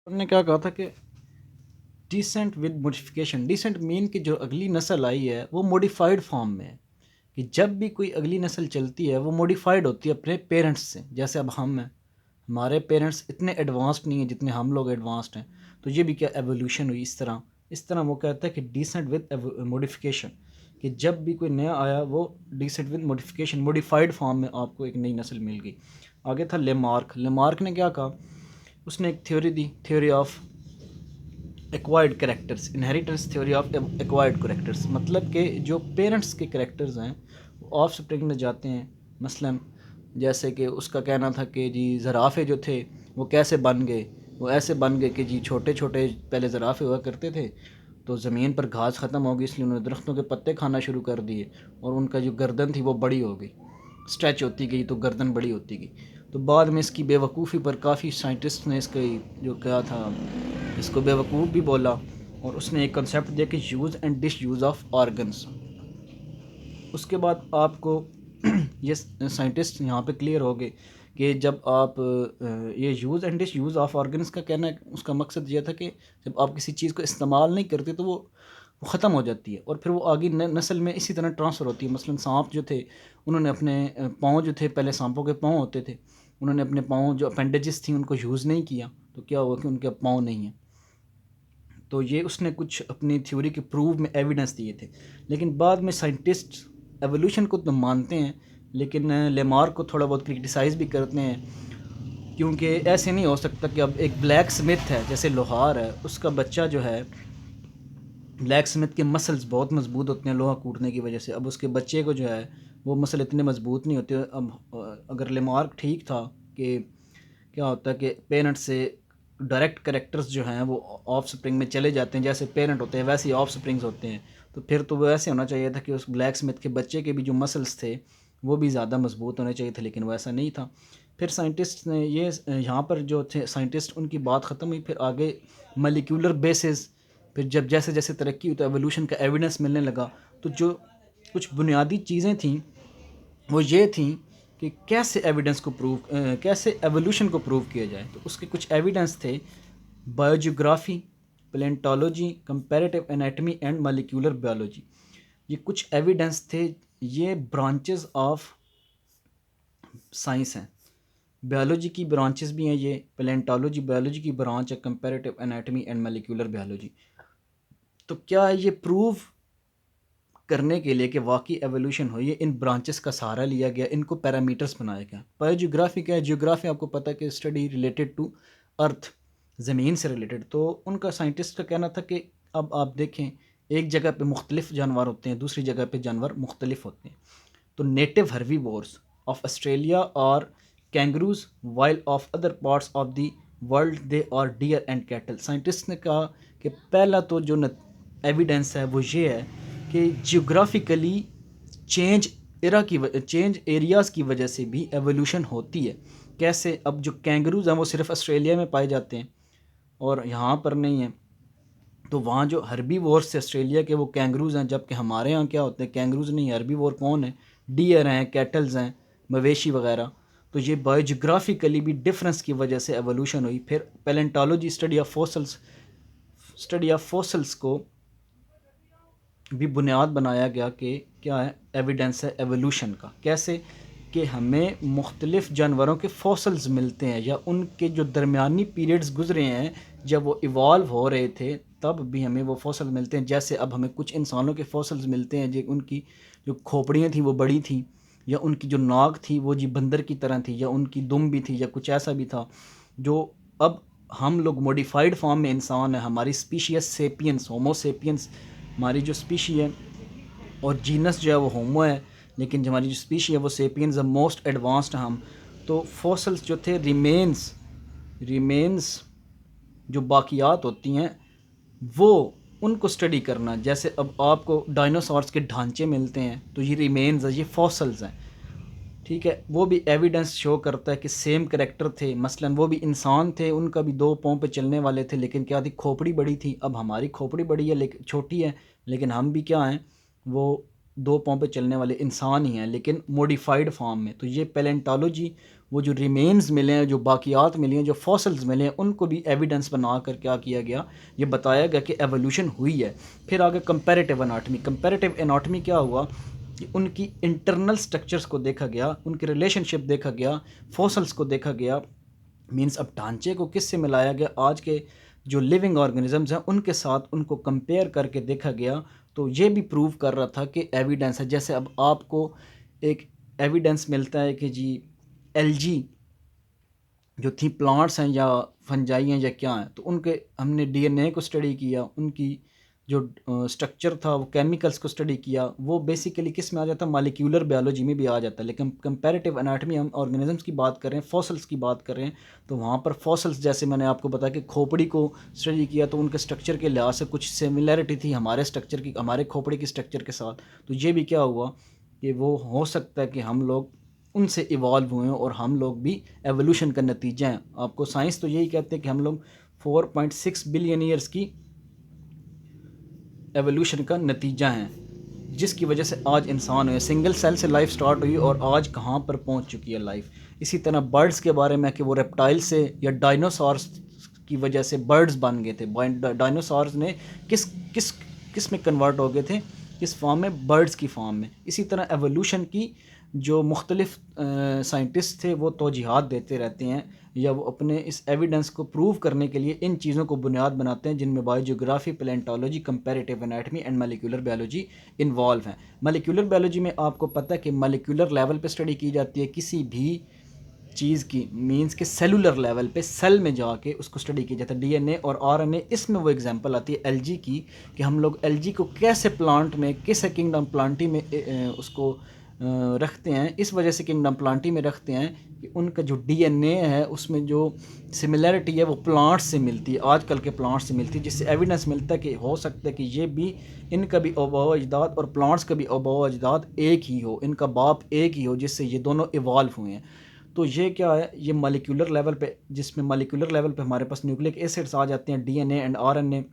उन्होंने क्या कहा था कि descent with modification. Descent mean कि जो अगली नस्ल आई है वो मॉडिफाइड फॉर्म में है, कि जब भी कोई अगली नस्ल चलती है वो मॉडिफाइड होती है अपने पेरेंट्स से। जैसे अब हम हैं, हमारे पेरेंट्स इतने एडवांस्ड नहीं हैं जितने हम लोग एडवांस्ड हैं, तो ये भी क्या एवोल्यूशन हुई। इस तरह वो कहता है कि डिसेंट विद मॉडिफिकेशन, कि जब भी कोई नया आया वो descent with modification, modified form में आपको एक नई नस्ल मिल गई। आगे था लेमार्क। लेमार्क ने क्या कहा, उसने एक theory the, theory of acquired characters, inheritance theory of acquired characters. मतलब कि जो पेरेंट्स के करेक्टर्स हैं वो ऑफ स्प्रिंग में जाते हैं। मसलन जैसे कि उसका कहना था कि जी ज़राफ़े जो थे वो कैसे बन गए, वो ऐसे बन गए कि जी छोटे छोटे पहले ज़राफ़े हुआ करते थे, तो ज़मीन पर घास ख़त्म हो गई इसलिए उन्होंने दरख्तों के पत्ते खाना शुरू कर दिए, और उनका जो गर्दन थी वो बड़ी हो गई, स्ट्रेच होती गई तो गर्दन बड़ी होती गई। तो बाद में इसकी बेवकूफ़ी पर काफ़ी साइंटिस्ट ने इसके जो क्या था इसको बेवकूफ़ भी बोला, और उसने एक कंसेप्ट दिया कि use and disuse of organs. उसके बाद आपको ये साइंटिस्ट यहाँ पे क्लियर हो गए कि जब आप ये use and disuse of organs का कहना है, उसका मकसद ये था कि जब आप किसी चीज़ को इस्तेमाल नहीं करते तो वो ख़त्म हो जाती है, और फिर वो आगे नस्ल में इसी तरह ट्रांसफ़र होती है। मसलन सांप जो थे, उन्होंने अपने पाँव जो थे, पहले सांपों के पाँव होते थे, उन्होंने अपने पाँव जो अपेंडेजेस थी उनको यूज़ नहीं किया, तो क्या हुआ कि उनके पाँव नहीं हैं। तो ये उसने कुछ अपनी थ्योरी के प्रूव में एविडेंस दिए थे। लेकिन बाद में साइंटिस्ट एवोल्यूशन को तो मानते हैं, लेकिन लेमार्क को थोड़ा बहुत क्रिटिसाइज़ भी करते हैं, क्योंकि ऐसे नहीं हो सकता कि अब एक ब्लैक स्मिथ है, जैसे लोहार है, उसका बच्चा जो है, ब्लैक स्मिथ के मसल्स बहुत मजबूत होते हैं लोहा कूटने की वजह से, अब उसके बच्चे को जो है वो मसल इतने मजबूत नहीं होते। अब अगर लेमार्क ठीक था कि क्या होता है कि पेरेंट्स से डायरेक्ट करेक्टर्स जो हैं वो ऑफ स्प्रिंग में चले जाते हैं, जैसे पेरेंट होते हैं वैसे ही ऑफ स्प्रिंग्स होते हैं, तो फिर तो वो ऐसे होना चाहिए था कि उस ब्लैक स्मिथ के बच्चे के भी जो मसल्स थे वो भी ज़्यादा मजबूत होने चाहिए थे, लेकिन वो ऐसा नहीं था। फिर साइंटिस्ट ने ये यहाँ पर जो थे साइंटिस्ट, उनकी बात ख़त्म हुई, फिर आगे मलिक्यूलर बेसिस, फिर जब जैसे जैसे तरक्की हुई तो एवोल्यूशन का एविडेंस मिलने लगा। तो जो कुछ बुनियादी चीज़ें थीं वो ये थी कि कैसे एविडेंस को कैसे एवोल्यूशन को प्रूव किया जाए। तो उसके कुछ एविडेंस थे, biogeography, palaeontology, comparative anatomy and molecular biology. ये कुछ एविडेंस थे, ये ब्रांचेस ऑफ साइंस हैं। बायोलॉजी की ब्रांचेस भी हैं, ये पैलेंटोलॉजी बायोलॉजी की ब्रांच है, comparative anatomy and molecular biology. तो क्या ये प्रूव करने के लिए कि वाकई एवोल्यूशन हुई है, इन ब्रांचेस का सहारा लिया गया, इनको पैरामीटर्स बनाया गया। बायोजियोग्राफी क्या है? जियोग्राफी आपको पता है कि स्टडी रिलेटेड टू अर्थ, ज़मीन से रिलेटेड। तो उनका साइंटिस्ट का कहना था कि अब आप देखें, एक जगह पे मुख्तलिफ जानवर होते हैं, दूसरी जगह पे जानवर मुख्तलिफ होते हैं। तो नेटिव हर्बीवोर्स ऑफ ऑस्ट्रेलिया और kangaroos, while of other parts of the world they are deer and cattle. Scientist ने कहा कि पहला तो जो एविडेंस है वो ये है कि जियोग्राफिकली चेंज चेंज एरियाज़ की वजह से भी एवोल्यूशन होती है। कैसे? अब जो कैंगरूज हैं वो सिर्फ ऑस्ट्रेलिया में पाए जाते हैं और यहाँ पर नहीं है, तो वहाँ जो हर्बीवोर्स से ऑस्ट्रेलिया के वो कैंगरूज हैं, जबकि हमारे यहाँ क्या होते हैं, कैंगरूज नहीं, हर्बीवोर कौन है? डियर हैं, कैटल्स हैं, मवेशी वगैरह। तो ये बायोजियोग्राफिकली भी डिफरेंस की वजह से एवोल्यूशन हुई। फिर पैलेंटोलॉजी, स्टडी ऑफ फॉसल्स को भी बुनियाद बनाया गया कि क्या है, एविडेंस है एवोल्यूशन का। कैसे? कि हमें मुख्तलिफ़ जानवरों के फॉसल्स मिलते हैं, या उनके जो दरमियानी पीरियड्स गुजरे हैं जब वो इवॉल्व हो रहे थे तब भी हमें वो फॉसल मिलते हैं। जैसे अब हमें कुछ इंसानों के फॉसल्स मिलते हैं जो उनकी जो खोपड़ियाँ थी वो बड़ी थी, या उनकी जो नाक थी वो जी बंदर की तरह थी, या उनकी दुम भी थी, या कुछ ऐसा भी था। जो अब हम लोग मॉडिफाइड फॉर्म में इंसान है, हमारी स्पीशीज सेपियंस, होमो सेपियंस हमारी जो स्पीशी है, और जीनस जो है वो होमो है, लेकिन जो हमारी जो स्पीशी है वो सेपियंस है, मोस्ट एडवांस्ड हम। तो फॉसल्स जो थे, रिमेन्स जो बाकियात होती हैं वो, उनको स्टडी करना। जैसे अब आपको डायनासोर्स के ढांचे मिलते हैं, तो ये रिमेन्स है, ये फॉसल्स हैं, ठीक है। वो भी एविडेंस शो करता है कि सेम करेक्टर थे। मसलन वो भी इंसान थे, उनका भी दो पाँव पे चलने वाले थे, लेकिन क्या थी, खोपड़ी बड़ी थी। अब हमारी खोपड़ी बड़ी है लेकिन छोटी है, लेकिन हम भी क्या हैं, वो दो पाँव पे चलने वाले इंसान ही हैं, लेकिन मॉडिफाइड फॉर्म में। तो ये पैलेंटोलॉजी, वो जो रिमेन्स मिले हैं, जो बाकियात मिली हैं, जो फॉसल्स मिले हैं, उनको भी एविडेंस बना कर क्या किया गया, ये बताया गया कि एवोल्यूशन हुई है। फिर आगे कंपैरेटिव एनाटॉमी। कंपैरेटिव एनाटॉमी क्या हुआ कि उनकी इंटरनल स्ट्रक्चर्स को देखा गया, उनकी रिलेशनशिप देखा गया, फॉसल्स को देखा गया, मीन्स अब ढांचे को किससे मिलाया गया, आज के जो लिविंग ऑर्गेनिजम्स हैं उनके साथ उनको कंपेयर करके देखा गया। तो ये भी प्रूव कर रहा था कि एविडेंस है। जैसे अब आपको एक एविडेंस मिलता है कि जी एलजी जो थी, प्लांट्स हैं या फंजाई हैं या क्या हैं, तो उनके हमने डीएनए को स्टडी किया, उनकी जो स्ट्रक्चर था वो केमिकल्स को स्टडी किया, वो बेसिकली किस में आ जाता है, मॉलिक्यूलर बायोलॉजी में भी आ जाता है। लेकिन कंपैरेटिव एनाटॉमी हम ऑर्गेनिजम्स की बात कर रहे हैं, फॉसल्स की बात कर रहे हैं, तो वहाँ पर फॉसल्स जैसे मैंने आपको बताया कि खोपड़ी को स्टडी किया, तो उनके स्ट्रक्चर के लिहाज से कुछ सिमिलैरिटी थी हमारे स्ट्रक्चर की, हमारे खोपड़ी की स्ट्रक्चर के साथ। तो ये भी क्या हुआ कि वो हो सकता है कि हम लोग उनसे इवॉल्व हुए हैं और हम लोग भी एवोल्यूशन का नतीजा हैं। आपको साइंस तो यही कहते हैं कि हम लोग 4.6 बिलियन ईयर्स की एवोल्यूशन का नतीजा हैं, जिसकी वजह से आज इंसान हुए। सिंगल सेल से लाइफ स्टार्ट हुई और आज कहाँ पर पहुँच चुकी है लाइफ। इसी तरह बर्ड्स के बारे में कि वो रेप्टाइल से या डायनासोर्स की वजह से बर्ड्स बन गए थे। डायनासोर्स ने किस किस किस में कन्वर्ट हो गए थे, किस फॉर्म में, बर्ड्स की फॉर्म में। इसी तरह एवोल्यूशन की जो मुख्तलिफ साइंटिस्ट थे वो तौजीहात देते रहते हैं, या वो अपने इस एविडेंस को प्रूव करने के लिए इन चीज़ों को बुनियाद बनाते हैं, जिनमें biogeography, palaeontology, comparative anatomy and molecular biology involve हैं। मॉलिक्यूलर बायोलॉजी में आपको पता है कि मॉलिक्यूलर लेवल पे स्टडी की जाती है किसी भी चीज़ की, मींस के सेलुलर लेवल पे, सेल में जाके उसको स्टडी किया जाता है, डीएनए और आरएनए। इसमें वो एग्जांपल आती है एलजी की, कि हम लोग एलजी को कैसे प्लांट में, किस किंगडम प्लांटी में उसको रखते हैं। इस वजह से किंगडम प्लांटी में रखते हैं कि उनका जो डीएनए है उसमें जो सिमिलैरिटी है वो प्लांट्स से मिलती है, आजकल के प्लांट्स से मिलती है, जिससे एविडेंस मिलता है कि हो सकता है कि ये भी, इनका भी आबाओ अजदाद और प्लांट्स का भी आबाओ अजदाद एक ही हो, इनका बाप एक ही हो, जिससे ये दोनों इवॉल्व हुए हैं। तो ये क्या है, ये मॉलिक्यूलर लेवल पे, जिसमें मॉलिक्यूलर लेवल पे हमारे पास न्यूक्लिक एसिड्स आ जाते हैं, डीएनए एंड आरएनए,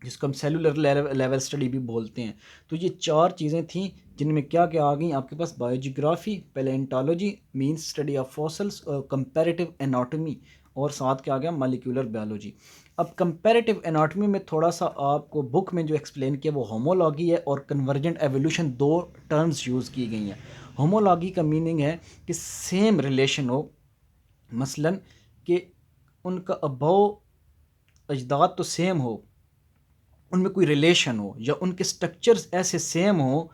जिसको हम सेलुलर लेवल स्टडी भी बोलते हैं। तो ये चार चीज़ें थी जिनमें क्या क्या आ गई आपके पास, biogeography, palaeontology means study of fossils, और कंपैरेटिव एनाटॉमी, और साथ क्या आ गया, मॉलिक्यूलर बायोलॉजी। अब कंपैरेटिव एनाटॉमी में थोड़ा सा आपको बुक में जो एक्सप्लेन किया वो होमोलॉगी है और कन्वर्जेंट एवोल्यूशन, दो टर्म्स यूज़ की गई हैं। होमोलॉगी का मीनिंग है कि सेम रिलेशन हो, मसलन कि उनका अबाओ अजदाद तो सेम हो, उनमें कोई रिलेशन हो, या उनके स्ट्रक्चर्स ऐसे सेम हो,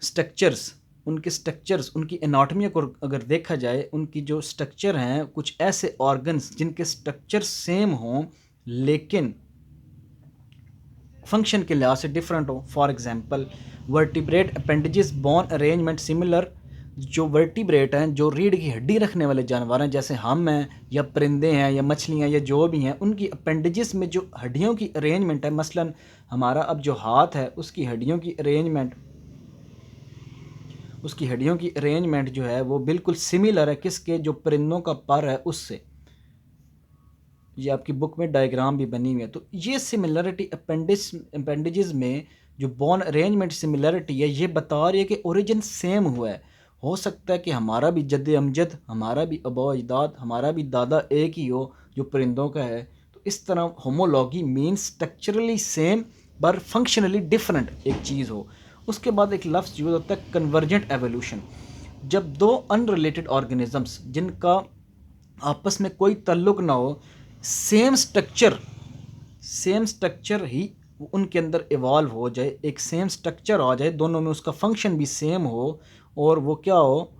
स्ट्रक्चर्स उनकी एनाटॉमी को अगर देखा जाए, उनकी जो स्ट्रक्चर हैं, कुछ ऐसे ऑर्गन्स जिनके स्ट्रक्चर सेम हों लेकिन फंक्शन के लिहाज से डिफरेंट हो। For example vertebrate appendages bone arrangement similar, जो वर्टिब्रेट हैं, जो रीढ़ की हड्डी रखने वाले जानवर हैं, जैसे हम हैं या परिंदे हैं या मछलियाँ या जो भी हैं, उनकी अपेंडेजेस में जो हड्डियों की अरेंजमेंट है, मसलन हमारा अब जो हाथ है उसकी हड्डियों की अरेंजमेंट, जो है वो बिल्कुल सिमिलर है किसके, जो परिंदों का पर है उससे। ये आपकी बुक में डायग्राम भी बनी हुई है। तो ये सिमिलरिटी अपेंडेजेस में जो बोन अरेंजमेंट सिमिलरिटी है, ये बता रही है कि ओरिजिन सेम हुआ है। हो सकता है कि हमारा भी जद्द अमजद, हमारा भी आबा अजदाद, हमारा भी दादा एक ही हो जो परिंदों का है। तो इस तरह होमोलॉगी मीन्स स्ट्रक्चरली सेम पर फंक्शनली डिफरेंट एक चीज़ हो। उसके बाद एक लफ्ज़ यूज़ होता है कन्वर्जेंट एवोल्यूशन, जब दो अनरिलेटेड ऑर्गेनिजम्स जिनका आपस में कोई ताल्लुक़ ना हो, सेम स्ट्रक्चर ही उनके अंदर इवॉल्व हो जाए, एक सेम स्ट्रक्चर आ जाए, दोनों में उसका फंक्शन भी सेम हो, और वो क्या हो,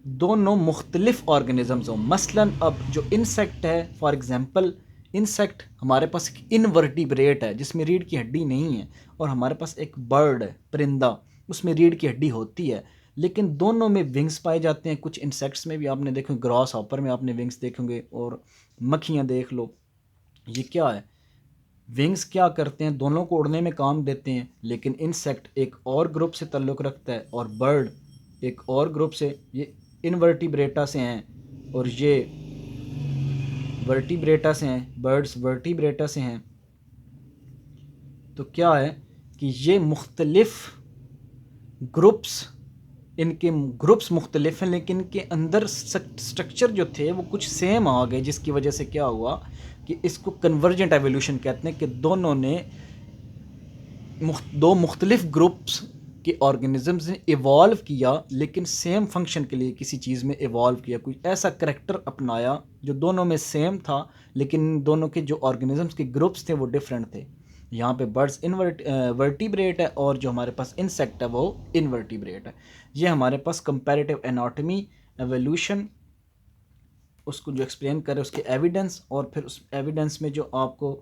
दोनों मुख्तलिफ ऑर्गेनिजम्स हो। मसलन अब जो इंसेक्ट है, फॉर एग्जांपल इंसेक्ट, हमारे पास एक इनवर्टिब्रेट है जिसमें रीढ़ की हड्डी नहीं है, और हमारे पास एक बर्ड है, परिंदा, उसमें रीढ़ की हड्डी होती है, लेकिन दोनों में विंग्स पाए जाते हैं। कुछ इंसेक्ट्स में भी आपने देखे, ग्रास हॉपर में आपने विंग्स देखेंगे, और मक्खियाँ देख लो। ये क्या है, विंग्स क्या करते हैं, दोनों को उड़ने में काम देते हैं, लेकिन इंसेक्ट एक और ग्रुप से ताल्लुक़ रखता है और बर्ड एक और ग्रुप से। ये इनवर्टिब्रेटा से हैं और ये वर्टिब्रेटा से हैं, बर्ड्स वर्टिब्रेटा से हैं। तो क्या है कि ये मुख्तलिफ ग्रुप्स, इनके ग्रुप्स मुख्तलिफ हैं लेकिन इनके अंदर स्ट्रक्चर जो थे वो कुछ सेम आ गए, जिसकी वजह से क्या हुआ कि इसको कन्वर्जेंट एवोल्यूशन कहते हैं कि दोनों ने दो मुख्तलिफ ग्रुप्स के ऑर्गेनिजम्स ने इवॉल्व किया लेकिन सेम फंक्शन के लिए किसी चीज़ में इवॉल्व किया, कोई ऐसा करेक्टर अपनाया जो दोनों में सेम था लेकिन दोनों के जो ऑर्गेनिजम्स के ग्रुप्स थे वो डिफरेंट थे। यहाँ पे बर्ड्स वर्टिब्रेट है और जो हमारे पास इंसेक्ट है वो इनवर्टिब्रेट है। ये हमारे पास कंपैरेटिव एनाटॉमी, एवोल्यूशन, उसको जो एक्सप्लेन करे उसके एविडेंस, और फिर उस एविडेंस में जो आपको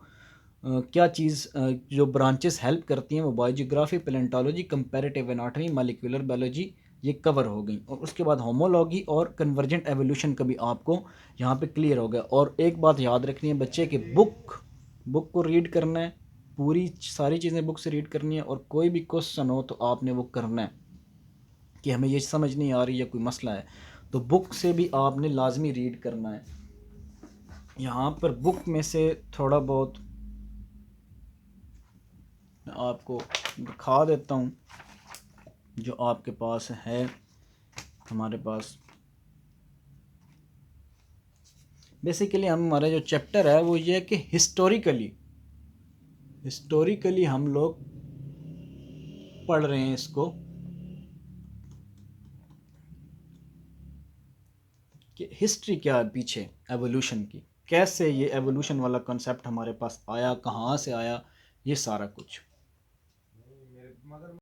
क्या चीज़ जो ब्रांचेस हेल्प करती हैं वो biogeography, palaeontology, comparative anatomy, molecular biology, ये कवर हो गई। और उसके बाद होमोलॉजी और कन्वर्जेंट एवोल्यूशन का भी आपको यहाँ पे क्लियर हो गया। और एक बात याद रखनी है बच्चे कि बुक को रीड करना है, पूरी सारी चीज़ें बुक से रीड करनी है, और कोई भी क्वेश्चन हो तो आपने वो करना है कि हमें ये समझ नहीं आ रही है, कोई मसला है, तो बुक से भी आपने लाजमी रीड करना है। यहाँ पर बुक में से थोड़ा बहुत मैं आपको दिखा देता हूँ जो आपके पास है। हमारे पास बेसिकली हमारा जो चैप्टर है वो ये है कि हिस्टोरिकली हम लोग पढ़ रहे हैं इसको कि हिस्ट्री क्या है पीछे एवोल्यूशन की, कैसे ये एवोल्यूशन वाला कॉन्सेप्ट हमारे पास आया, कहाँ से आया, ये सारा कुछ।